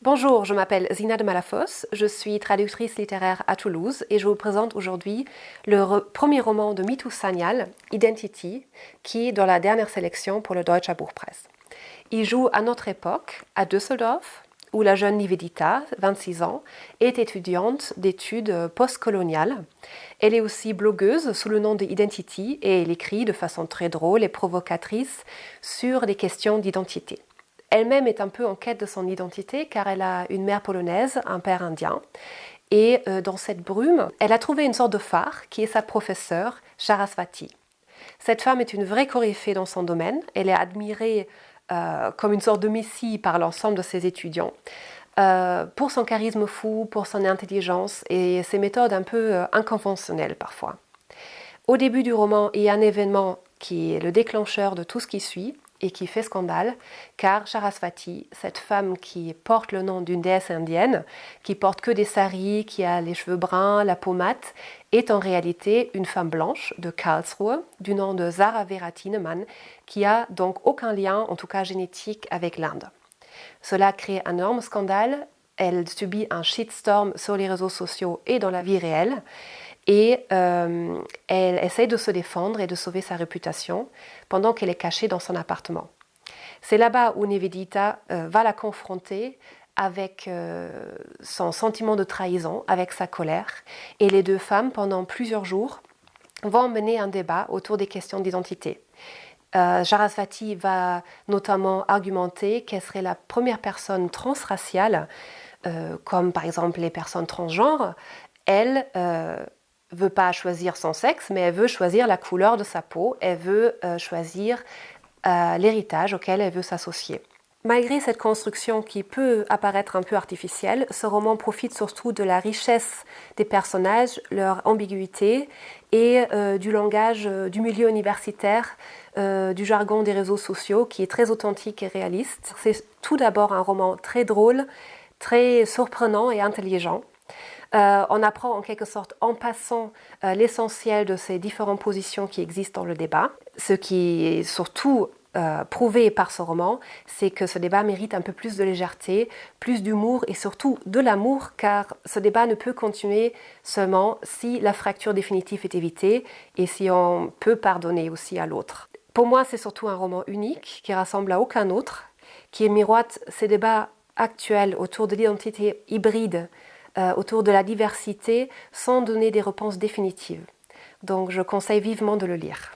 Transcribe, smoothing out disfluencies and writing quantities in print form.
Bonjour, je m'appelle Zina de Malafosse, je suis traductrice littéraire à Toulouse et je vous présente aujourd'hui le premier roman de Mitu Sanyal, Identity, qui est dans la dernière sélection pour le Deutscher Buchpreis. Il joue à notre époque, à Düsseldorf, où la jeune Nivedita, 26 ans, est étudiante d'études postcoloniales. Elle est aussi blogueuse sous le nom de Identity et elle écrit de façon très drôle et provocatrice sur des questions d'identité. Elle-même est un peu en quête de son identité car elle a une mère polonaise, un père indien. Et dans cette brume, elle a trouvé une sorte de phare qui est sa professeure, Sarasvati. Cette femme est une vraie coryphée dans son domaine. Elle est admirée comme une sorte de messie par l'ensemble de ses étudiants. Pour son charisme fou, pour son intelligence et ses méthodes un peu inconventionnelles parfois. Au début du roman, il y a un événement qui est le déclencheur de tout ce qui suit et qui fait scandale, car Sarasvati, cette femme qui porte le nom d'une déesse indienne, qui porte que des saris, qui a les cheveux bruns, la peau mate, est en réalité une femme blanche de Karlsruhe, du nom de Zara Vera Thienemann, qui a donc aucun lien, en tout cas génétique, avec l'Inde. Cela crée un énorme scandale, elle subit un shitstorm sur les réseaux sociaux et dans la vie réelle, et elle essaie de se défendre et de sauver sa réputation pendant qu'elle est cachée dans son appartement. C'est là-bas où Nivedita va la confronter avec son sentiment de trahison, avec sa colère. Et les deux femmes, pendant plusieurs jours, vont mener un débat autour des questions d'identité. Sarasvati va notamment argumenter qu'elle serait la première personne transraciale, comme par exemple les personnes transgenres. Elle veut pas choisir son sexe, mais elle veut choisir la couleur de sa peau, elle veut choisir l'héritage auquel elle veut s'associer. Malgré cette construction qui peut apparaître un peu artificielle, ce roman profite surtout de la richesse des personnages, leur ambiguïté et du langage du milieu universitaire, du jargon des réseaux sociaux qui est très authentique et réaliste. C'est tout d'abord un roman très drôle, très surprenant et intelligent. On apprend en quelque sorte en passant l'essentiel de ces différentes positions qui existent dans le débat. Ce qui est surtout prouvé par ce roman, c'est que ce débat mérite un peu plus de légèreté, plus d'humour et surtout de l'amour, car ce débat ne peut continuer seulement si la fracture définitive est évitée et si on peut pardonner aussi à l'autre. Pour moi, c'est surtout un roman unique qui rassemble à aucun autre, qui miroite ces débats actuels autour de l'identité hybride, autour de la diversité, sans donner des réponses définitives. Donc je conseille vivement de le lire.